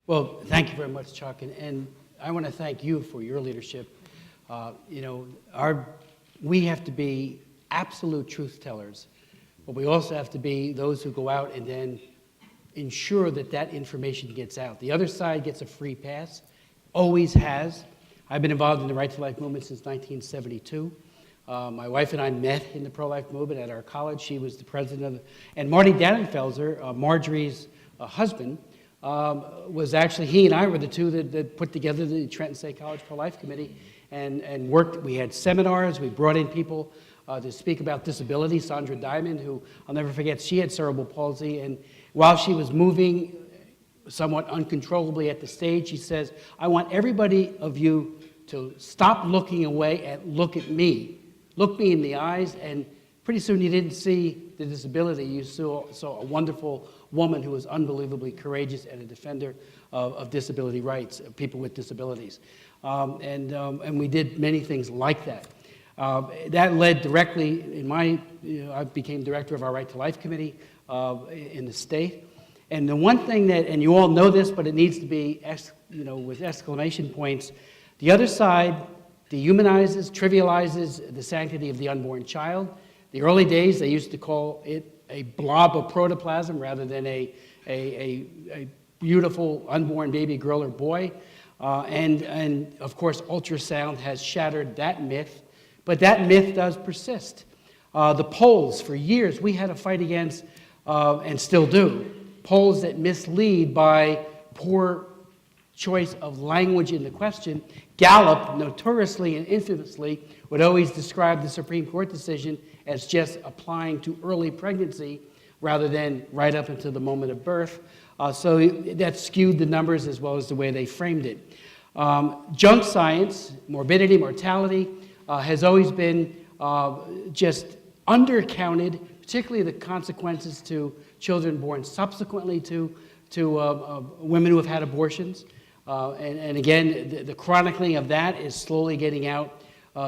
Well, thank you very much, Chuck, and I want to thank you for your leadership. We have to be absolute truth tellers, but we also have to be those who go out and then ensure that that information gets out. The other side gets a free pass, always has. I've been involved in the Right to Life movement since 1972. My wife and I met in the pro-life movement at our college. She was the president of and Marty Dannenfelser, Marjorie's husband, was actually, he and I were the two that put together the Trenton State College Pro-Life Committee and worked. We had seminars. We brought in people to speak about disability. Sandra Diamond, who I'll never forget, she had cerebral palsy, and while she was moving somewhat uncontrollably at the stage, she says, I want everybody of you to stop looking away and look at me. Look me in the eyes, and pretty soon you didn't see the disability. You saw a wonderful woman who was unbelievably courageous and a defender of disability rights, of people with disabilities. And we did many things like that. That led directly, I became director of our Right to Life Committee in the state. And the one thing that, and you all know this, but it needs to be, with exclamation points, the other side dehumanizes, trivializes the sanctity of the unborn child. The early days, they used to call it a blob of protoplasm rather than a beautiful unborn baby girl or boy. And of course, ultrasound has shattered that myth, but that myth does persist. The polls, for years, we had to fight against, and still do, polls that mislead by poor choice of language in the question. Gallup, notoriously and infamously, would always describe the Supreme Court decision as just applying to early pregnancy rather than right up until the moment of birth. So that skewed the numbers as well as the way they framed it. Junk science, morbidity, mortality, has always been just undercounted, particularly the consequences to children born subsequently to women who have had abortions. And again, the chronicling of that is slowly getting out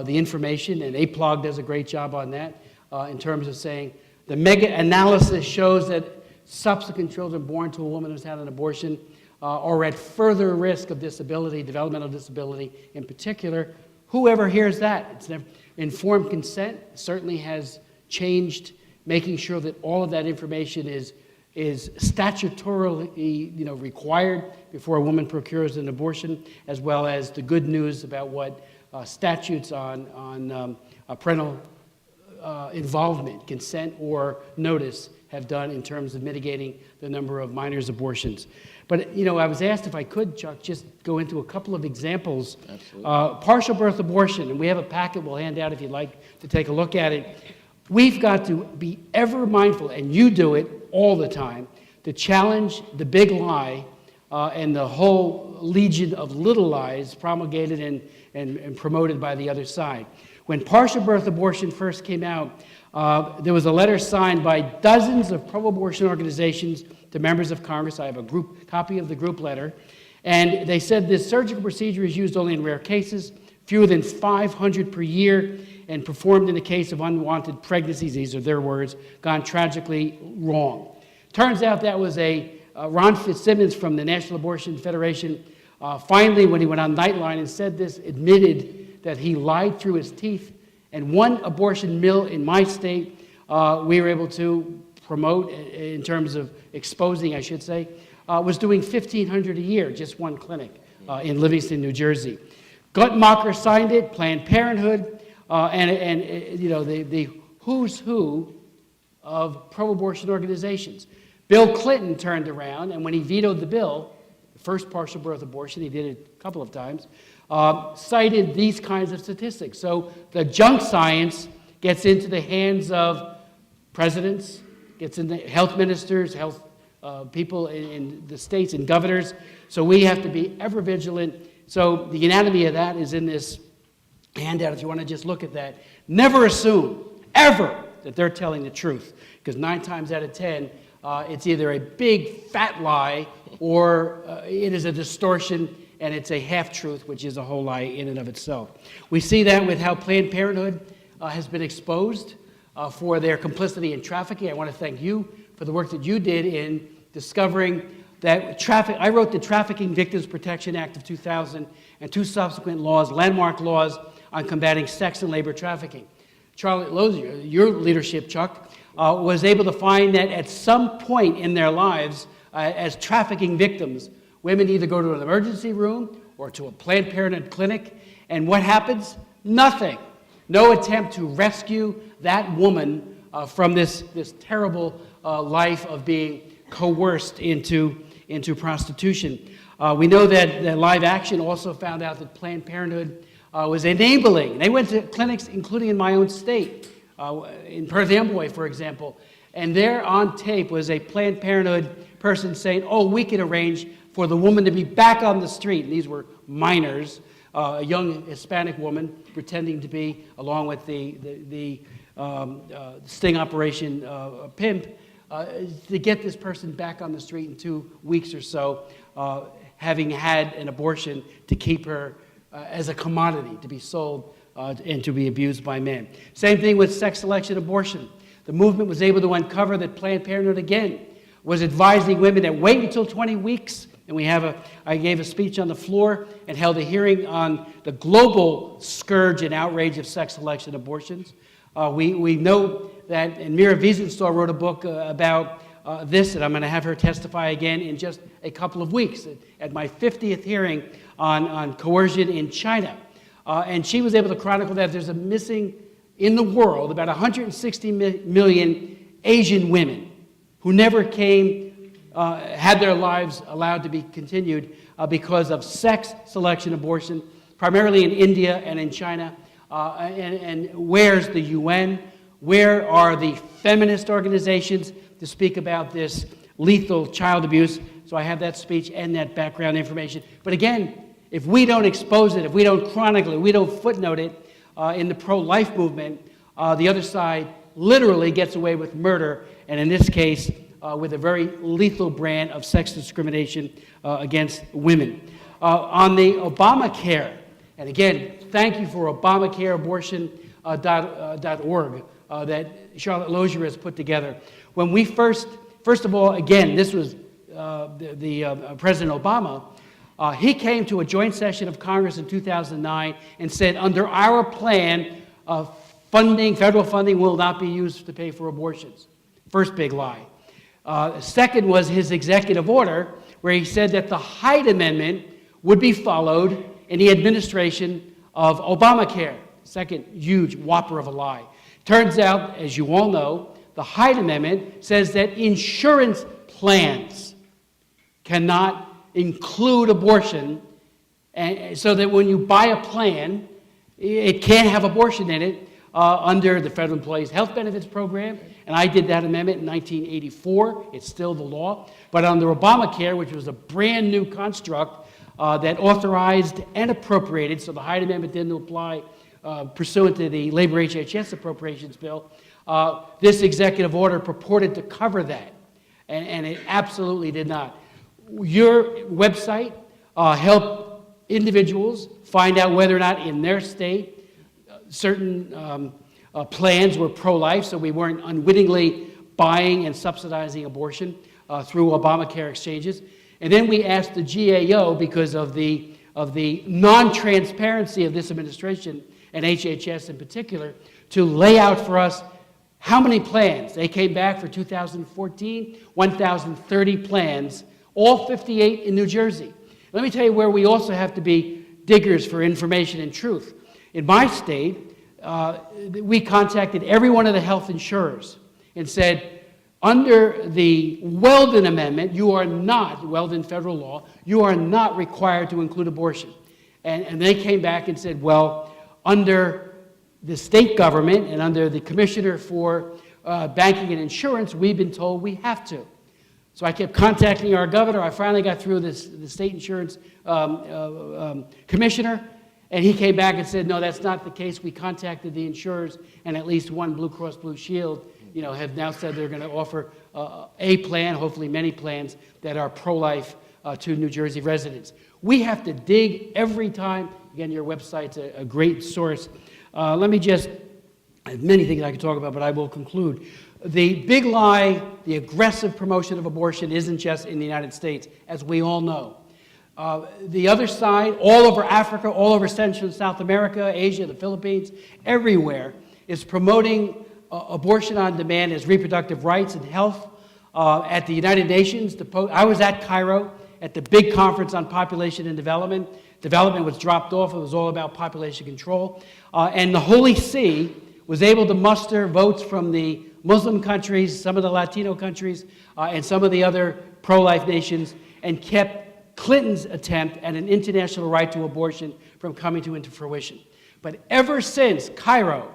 the information, and APLOG does a great job on that in terms of saying the mega-analysis shows that subsequent children born to a woman who's had an abortion are at further risk of disability, developmental disability in particular. Whoever hears that, it's never, informed consent certainly has changed, making sure that all of that information is statutorily required before a woman procures an abortion, as well as the good news about what statutes on parental involvement, consent, or notice have done in terms of mitigating the number of minors' abortions. But, I was asked if I could, Chuck, just go into a couple of examples. Absolutely. Partial birth abortion, and we have a packet we'll hand out if you'd like to take a look at it. We've got to be ever mindful, and you do it all the time, to challenge the big lie and the whole legion of little lies promulgated and promoted by the other side. When partial birth abortion first came out, there was a letter signed by dozens of pro-abortion organizations to members of Congress. I have a copy of the group letter. And they said this surgical procedure is used only in rare cases, fewer than 500 per year, and performed in the case of unwanted pregnancies, these are their words, gone tragically wrong. Turns out that was Ron Fitzsimmons from the National Abortion Federation, finally, when he went on Nightline and said this, admitted that he lied through his teeth. And one abortion mill in my state, we were able to promote, in terms of exposing, I should say, was doing $1,500 a year, just one clinic in Livingston, New Jersey. Guttmacher signed it, Planned Parenthood, and the who's who of pro-abortion organizations. Bill Clinton turned around, and when he vetoed the bill, the first partial birth abortion, he did it a couple of times, cited these kinds of statistics. So the junk science gets into the hands of presidents, gets into health ministers, health people in the states, and governors. So we have to be ever vigilant. So the anatomy of that is in this handout, if you want to just look at that. Never assume, ever, that they're telling the truth, because 9 times out of 10, it's either a big fat lie or it is a distortion, and it's a half-truth, which is a whole lie in and of itself. We see that with how Planned Parenthood has been exposed for their complicity in trafficking. I want to thank you for the work that you did in discovering that I wrote the Trafficking Victims Protection Act of 2000 and 2 subsequent laws, landmark laws on combating sex and labor trafficking. Charlotte Lozier, your leadership, Chuck, was able to find that at some point in their lives, as trafficking victims, women either go to an emergency room or to a Planned Parenthood clinic, and what happens? Nothing. No attempt to rescue that woman from this terrible life of being coerced into prostitution. We know that Live Action also found out that Planned Parenthood was enabling. They went to clinics, including in my own state, in Perth Amboy, for example, and there on tape was a Planned Parenthood person saying, "Oh, we can arrange for the woman to be back on the street." And these were minors, a young Hispanic woman pretending to be, along with the sting operation pimp, to get this person back on the street in 2 weeks or so, having had an abortion, to keep her as a commodity to be sold and to be abused by men. Same thing with sex selection abortion. The movement was able to uncover that Planned Parenthood, again, was advising women that wait until 20 weeks. And I gave a speech on the floor and held a hearing on the global scourge and outrage of sex selection abortions. We know that, and Mira Wiesenthal wrote a book about this, and I'm going to have her testify again in just a couple of weeks at my 50th hearing on coercion in China. And she was able to chronicle that there's a missing, in the world, about 160 million Asian women who never had their lives allowed to be continued because of sex selection abortion, primarily in India and in China. And where's the UN? Where are the feminist organizations to speak about this lethal child abuse? So I have that speech and that background information. But again, if we don't expose it, if we don't chronicle it, we don't footnote it in the pro-life movement, the other side literally gets away with murder, and in this case, with a very lethal brand of sex discrimination against women. On the Obamacare, and again, thank you for ObamacareAbortion.org that Charlotte Lozier has put together. When we first of all, again, this was President Obama. He came to a joint session of Congress in 2009 and said, under our plan, federal funding will not be used to pay for abortions. First big lie. Second was his executive order, where he said that the Hyde Amendment would be followed in the administration of Obamacare. Second huge whopper of a lie. Turns out, as you all know, the Hyde Amendment says that insurance plans cannot include abortion, and so that when you buy a plan, it can't have abortion in it under the Federal Employees Health Benefits Program. And I did that amendment in 1984. It's still the law. But under Obamacare, which was a brand new construct that authorized and appropriated, so the Hyde Amendment didn't apply pursuant to the Labor HHS Appropriations Bill, this executive order purported to cover that. And it absolutely did not. Your website helped individuals find out whether or not in their state certain plans were pro-life, so we weren't unwittingly buying and subsidizing abortion through Obamacare exchanges. And then we asked the GAO, because of the non-transparency of this administration, and HHS in particular, to lay out for us how many plans. They came back for 2014, 1,030 plans, all 58 in New Jersey. Let me tell you where we also have to be diggers for information and truth. In my state, we contacted every one of the health insurers and said, under the Weldon Amendment, you are not, Weldon federal law, you are not required to include abortion. And they came back and said, well, under the state government and under the Commissioner for Banking and Insurance, we've been told we have to. So I kept contacting our governor. I finally got through the state insurance commissioner, and he came back and said, no, that's not the case. We contacted the insurers, and at least one Blue Cross Blue Shield, have now said they're going to offer a plan, hopefully many plans, that are pro-life to New Jersey residents. We have to dig every time. Again, your website's a great source. Let me just I have many things I could talk about, but I will conclude. The big lie, the aggressive promotion of abortion isn't just in the United States, as we all know. The other side, all over Africa, all over Central and South America, Asia, the Philippines, everywhere, is promoting abortion on demand as reproductive rights and health. At the United Nations, I was at Cairo at the big conference on population and development. Development was dropped off. It was all about population control. And the Holy See was able to muster votes from the Muslim countries, some of the Latino countries, and some of the other pro-life nations, and kept Clinton's attempt at an international right to abortion from coming into fruition. But ever since Cairo,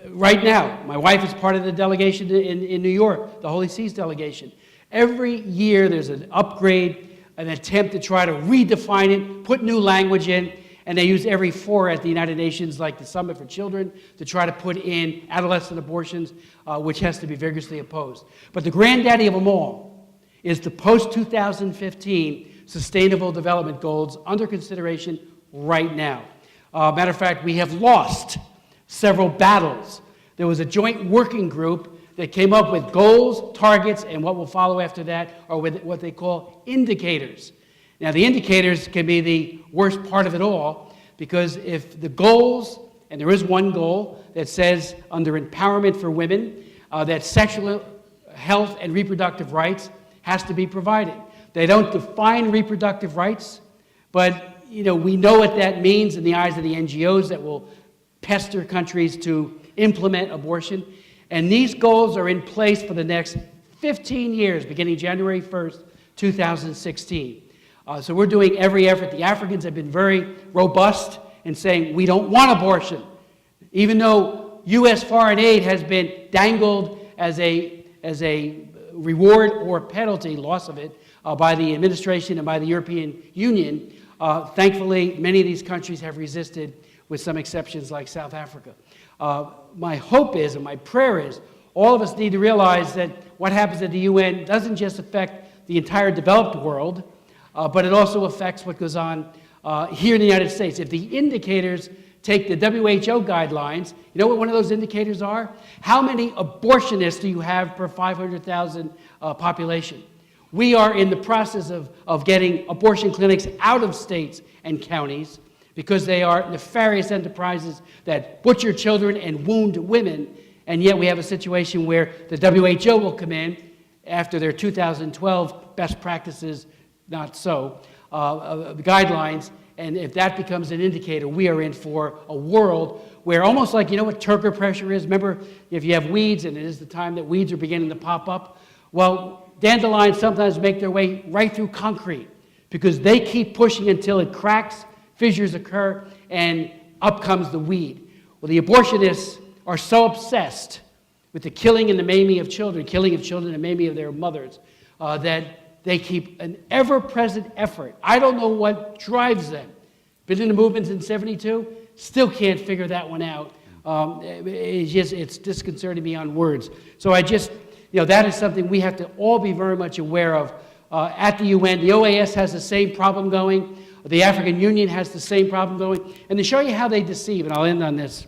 right now, my wife is part of the delegation in New York, the Holy See's delegation. Every year there's an upgrade, an attempt to try to redefine it, put new language in, and they use every fora at the United Nations, like the Summit for Children, to try to put in adolescent abortions, which has to be vigorously opposed. But the granddaddy of them all is the post-2015 Sustainable Development Goals under consideration right now. Matter of fact, we have lost several battles. There was a joint working group that came up with goals, targets, and what will follow after that are what they call indicators. Now, the indicators can be the worst part of it all, because if the goals, and there is one goal that says under empowerment for women, that sexual health and reproductive rights has to be provided. They don't define reproductive rights, but we know what that means in the eyes of the NGOs that will pester countries to implement abortion. And these goals are in place for the next 15 years, beginning January 1st, 2016. So we're doing every effort. The Africans have been very robust in saying we don't want abortion, even though U.S. foreign aid has been dangled as a reward or penalty, loss of it, by the administration and by the European Union. Thankfully, many of these countries have resisted, with some exceptions like South Africa. My hope is, and my prayer is, all of us need to realize that what happens at the UN doesn't just affect the entire developed world, but it also affects what goes on here in the United States. If the indicators take the WHO guidelines, you know what one of those indicators are? How many abortionists do you have per 500,000 population? We are in the process of getting abortion clinics out of states and counties because they are nefarious enterprises that butcher children and wound women, and yet we have a situation where the WHO will come in after their 2012 best practices, not so, guidelines, and if that becomes an indicator, we are in for a world where almost like, you know what turgor pressure is? Remember, if you have weeds, and it is the time that weeds are beginning to pop up, well, dandelions sometimes make their way right through concrete because they keep pushing until it cracks, fissures occur, and up comes the weed. Well, the abortionists are so obsessed with the killing and the maiming of children, and maiming of their mothers, that they keep an ever-present effort. I don't know what drives them. Been in the movement since '72, still can't figure that one out. It's disconcerting beyond words. So that is something we have to all be very much aware of. At the UN, the OAS has the same problem going. The African Union has the same problem going. And to show you how they deceive, and I'll end on this.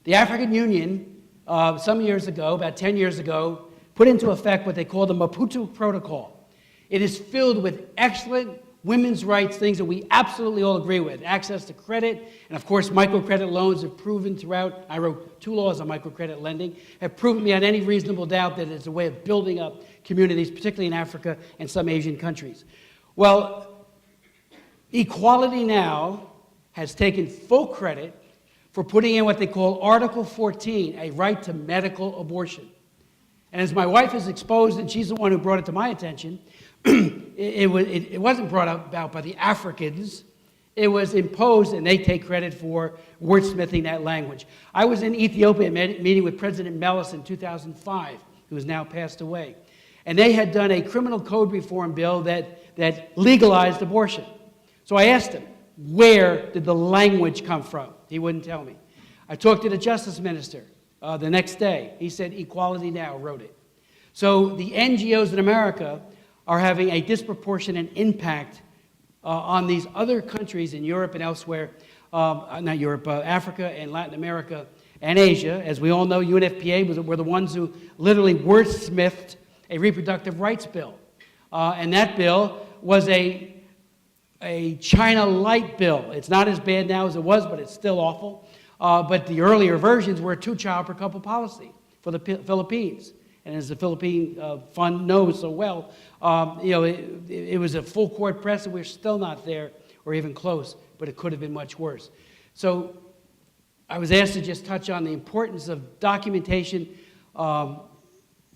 The African Union, some years ago, about 10 years ago, put into effect what they call the Maputo Protocol. It is filled with excellent women's rights, things that we absolutely all agree with. Access to credit, and of course microcredit loans have proven throughout, I wrote 2 laws on microcredit lending, have proven beyond any reasonable doubt that it's a way of building up communities, particularly in Africa and some Asian countries. Well, Equality Now has taken full credit for putting in what they call Article 14, a right to medical abortion. And as my wife is exposed, and she's the one who brought it to my attention, it wasn't brought about by the Africans. It was imposed, and they take credit for wordsmithing that language. I was in Ethiopia meeting with President Meles in 2005, who has now passed away. And they had done a criminal code reform bill that legalized abortion. So I asked him, where did the language come from? He wouldn't tell me. I talked to the Justice Minister the next day. He said Equality Now wrote it. So the NGOs in America are having a disproportionate impact on these other countries in Europe and elsewhere, not Europe, Africa and Latin America. and Asia. As we all know, UNFPA were the ones who literally wordsmithed a reproductive rights bill. And that bill was a China light bill. It's not as bad now as it was, but it's still awful. But the earlier versions were a 2-child per couple policy for the Philippines. And as the Philippine Fund knows so well, it was a full court press, and we're still not there or even close, but it could have been much worse. So I was asked to just touch on the importance of documentation.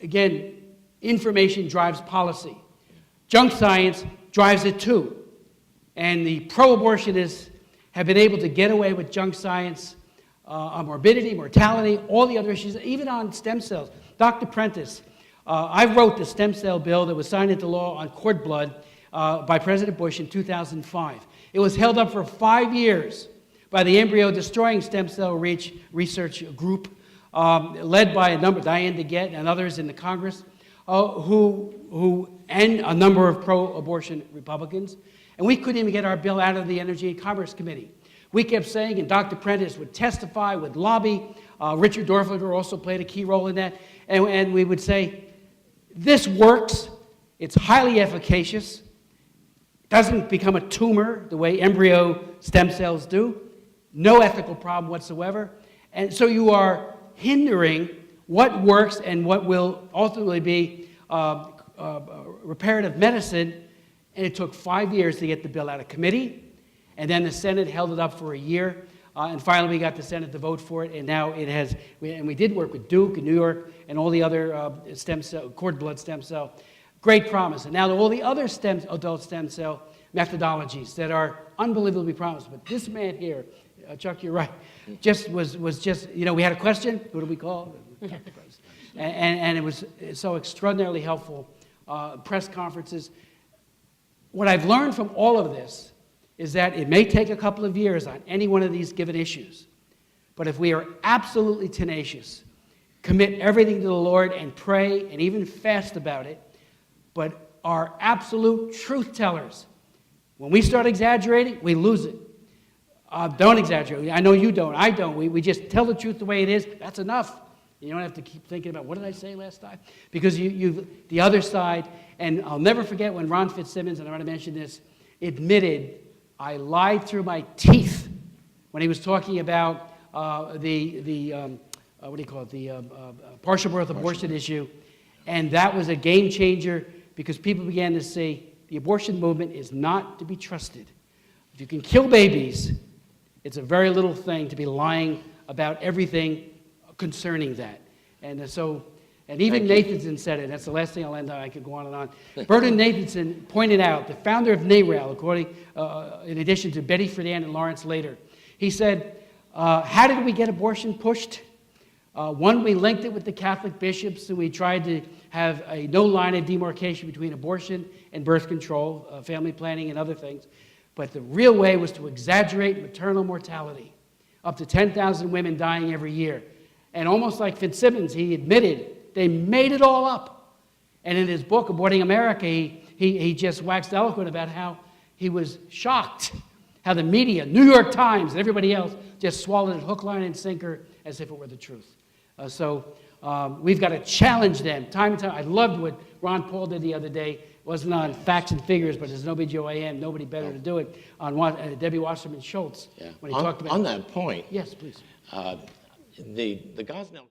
Again, information drives policy. Junk science drives it too. And the pro-abortionists have been able to get away with junk science on morbidity, mortality, all the other issues, even on stem cells. Dr. Prentice, I wrote the stem cell bill that was signed into law on cord blood by President Bush in 2005. It was held up for 5 years by the embryo destroying stem cell research group led by Diane DeGette and others in the Congress, and a number of pro-abortion Republicans. And we couldn't even get our bill out of the Energy and Commerce Committee. We kept saying, and Dr. Prentice would testify, would lobby. Richard Dorfler also played a key role in that. And we would say, this works. It's highly efficacious. Doesn't become a tumor the way embryo stem cells do. No ethical problem whatsoever. And so you are hindering what works and what will ultimately be reparative medicine. And it took 5 years to get the bill out of committee. And then the Senate held it up for a year. And finally, we got the Senate to vote for it. And now it has, and we did work with Duke and New York and all the other cord blood stem cell. Great promise. And now all the other adult stem cell methodologies that are unbelievably promising. But this man here, Chuck, you're right, was just, we had a question. Who do we call? And it was so extraordinarily helpful. Press conferences. What I've learned from all of this is that it may take a couple of years on any one of these given issues. But if we are absolutely tenacious, commit everything to the Lord and pray and even fast about it, but are absolute truth tellers, when we start exaggerating, we lose it. Don't exaggerate. I know you don't. I don't. We just tell the truth the way it is. That's enough. You don't have to keep thinking about, what did I say last time? Because you've the other side, and I'll never forget when Ron Fitzsimmons, and I want to mention this, admitted, I lied through my teeth when he was talking about the partial birth abortion issue. And that was a game changer because people began to say the abortion movement is not to be trusted. If you can kill babies, it's a very little thing to be lying about everything concerning that. And so, and even Nathanson said it. That's the last thing I'll end on. I could go on and on. Burton Nathanson pointed out, the founder of NARAL, in addition to Betty Friedan and Lawrence Lader, he said, how did we get abortion pushed? One, we linked it with the Catholic bishops, and we tried to have no line of demarcation between abortion and birth control, family planning and other things. But the real way was to exaggerate maternal mortality. Up to 10,000 women dying every year. And almost like Fitzsimmons, he admitted they made it all up. And in his book, Aborting America, he just waxed eloquent about how he was shocked how the media, New York Times, and everybody else just swallowed it hook, line, and sinker as if it were the truth. So we've got to challenge them time and time. I loved what Ron Paul did the other day. It wasn't on facts and figures, but as an OBGYN, nobody better to do it, on Debbie Wasserman Schultz. Yeah. When he talked about on that point. Yes, please. The Gosnell